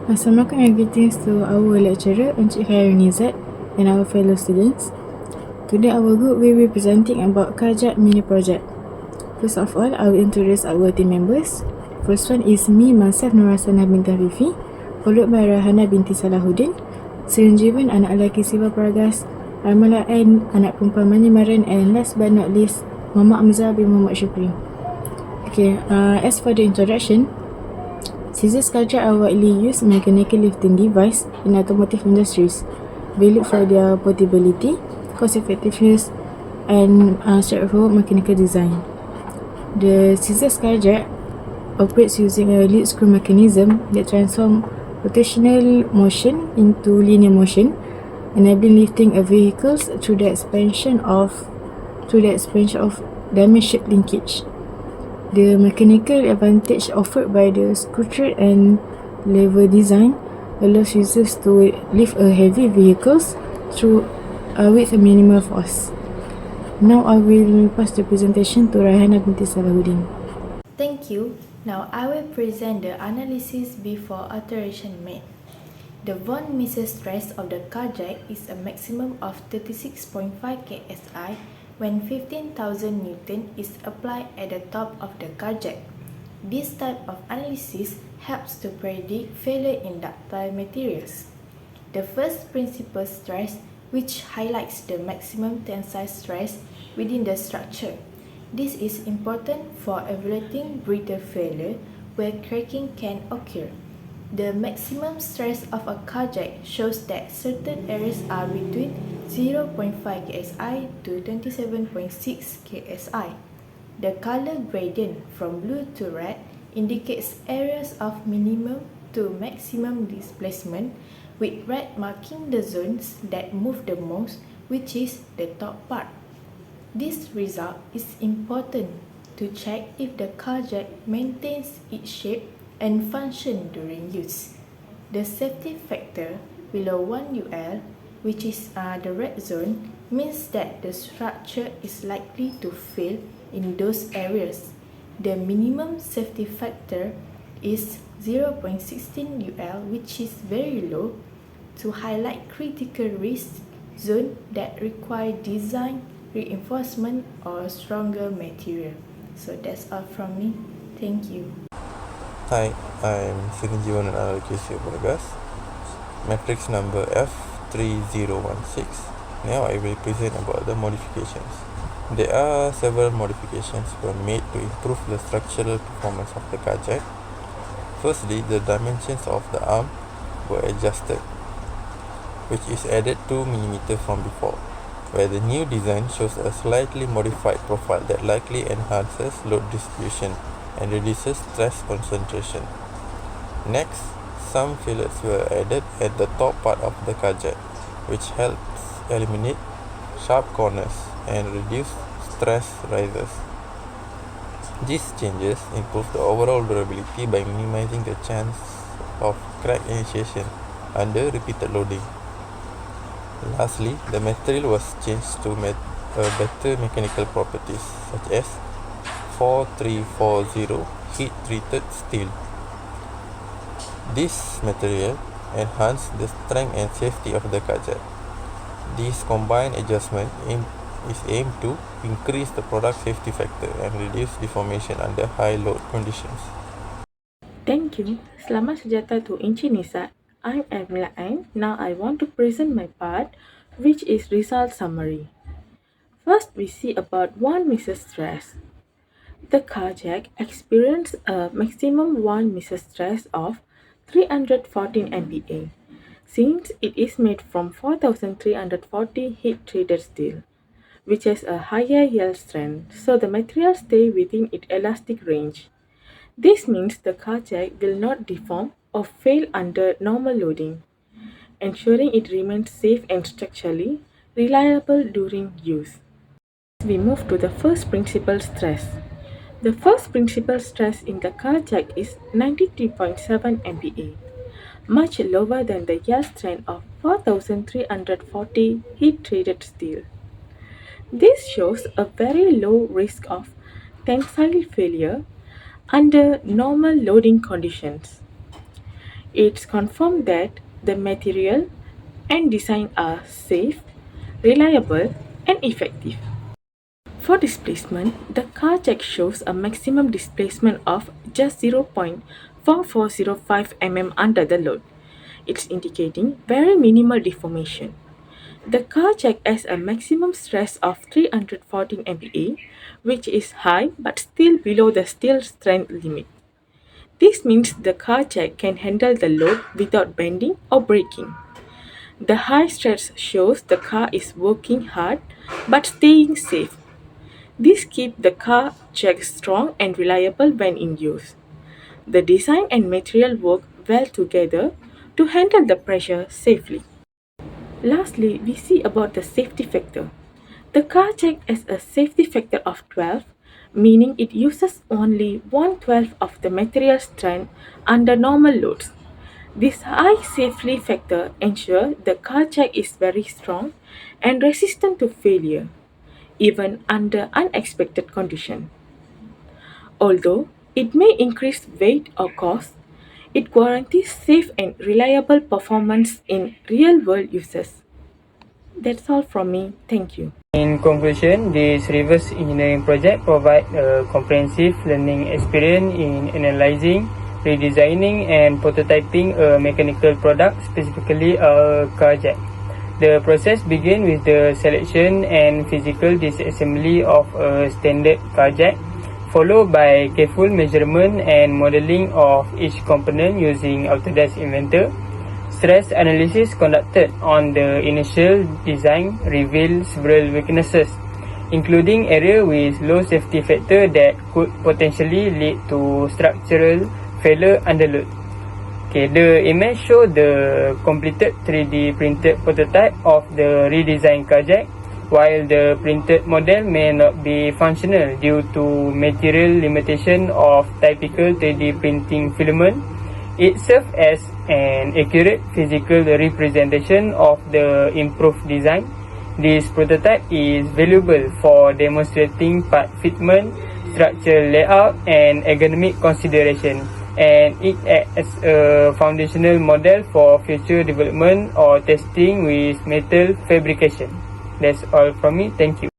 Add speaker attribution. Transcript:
Speaker 1: Assalamualaikum and greetings to our lecturer Encik Khairunizat and our fellow students. Today our group will be presenting about Kajak mini project. First of all, I will introduce our team members. First one is me, myself, HASANAH binti HAFIFI, followed by Raihana binti Salahuddin, SIRENJIVEN anak lelaki SIVAPERAGAS, ARMELLA anak perempuan MANIMARAN, and last but not least, AMZAR bin SHUKRI. Okay, as for the introduction, scissors Kajak are widely used mechanical lifting device in automotive industries, valued for their portability, cost effectiveness, and straightforward mechanical design. The scissors Kajak operates using a lead screw mechanism that transforms rotational motion into linear motion, enabling lifting of vehicles through the expansion of diamond-shaped linkage. The mechanical advantage offered by the screw thread and lever design allows users to lift a heavy vehicles through with a minimal force. Now I will pass the presentation to Raihana binti Salahuddin.
Speaker 2: Thank you. Now I will present the analysis before alteration made. The von Mises stress of the Kajak is a maximum of 36.5 kSI when 15,000 Newton is applied at the top of the Kajak. This type of analysis helps to predict failure in ductile materials. The first principal stress, which highlights the maximum tensile stress within the structure. This is important for evaluating brittle failure where cracking can occur. The maximum stress of a Kajak shows that certain areas are between 0.5 kSI to 27.6 kSI. The color gradient from blue to red indicates areas of minimum to maximum displacement, with red marking the zones that move the most, which is the top part. This result is important to check if the Kajak maintains its shape and function during use. The safety factor below 1 UL, which is the red zone, means that the structure is likely to fail in those areas. The minimum safety factor is 0.16 UL, which is very low, to highlight critical risk zone that require design reinforcement or stronger material. So that's all from me. Thank you.
Speaker 3: Hi, I'm SIRENJIVEN anak lelaki SIVAPERAGAS, matrix number F3016. Now I will present about the modifications. There are several modifications were made to improve the structural performance of the Kajak. Firstly, the dimensions of the arm were adjusted, which is added 2 mm from before, where the new design shows a slightly modified profile that likely enhances load distribution and reduces stress concentration. Next, some fillets were added at the top part of the Kajak, which helps eliminate sharp corners and reduce stress rises. These changes improve the overall durability by minimizing the chance of crack initiation under repeated loading. Lastly, the material was changed to better mechanical properties such as 4340 heat-treated steel. This material enhanced the strength and safety of the Kajak. This combined adjustment is aimed to increase the product safety factor and reduce deformation under high load conditions.
Speaker 4: Thank you. Selamat sejahtera to Encik Nisa. I'm ARMELLA. Now I want to present my part, which is result summary. First, we see about von Mises stress. The Kajak experienced a maximum von Mises stress of 314 MPa, since it is made from 4340 heat-treated steel, which has a higher yield strength, so the material stays within its elastic range. This means the Kajak will not deform or fail under normal loading, ensuring it remains safe and structurally reliable during use. We move to the first principal stress. The first principal stress in the Kajak is 93.7 MPa, much lower than the yield strength of 4340 heat-treated steel. This shows a very low risk of tensile failure under normal loading conditions. It's confirmed that the material and design are safe, reliable, and effective. For displacement, the car check shows a maximum displacement of just 0.4405 mm under the load. It's indicating very minimal deformation. The car check has a maximum stress of 314 MPa, which is high but still below the steel strength limit. This means the car check can handle the load without bending or breaking. The high stress shows the car is working hard but staying safe. This keeps the car check strong and reliable when in use. The design and material work well together to handle the pressure safely. Lastly, we see about the safety factor. The car check has a safety factor of 12, meaning it uses only 1/12 of the material strength under normal loads. This high safety factor ensures the car check is very strong and resistant to failure, even under unexpected conditions. Although it may increase weight or cost, it guarantees safe and reliable performance in real-world uses. That's all from me. Thank you.
Speaker 5: In conclusion, this reverse engineering project provides a comprehensive learning experience in analyzing, redesigning and prototyping a mechanical product, specifically a car jack. The process begins with the selection and physical disassembly of a standard car jack, followed by careful measurement and modeling of each component using Autodesk Inventor. Stress analysis conducted on the initial design revealed several weaknesses, including areas with low safety factor that could potentially lead to structural failure under load. The image shows the completed 3D printed prototype of the redesigned car jack. While the printed model may not be functional due to material limitation of typical 3D printing filament, it serves as an accurate physical representation of the improved design. This prototype is valuable for demonstrating part fitment, structural layout, and ergonomic consideration, and it acts as a foundational model for future development or testing with metal fabrication. That's all from me. Thank you.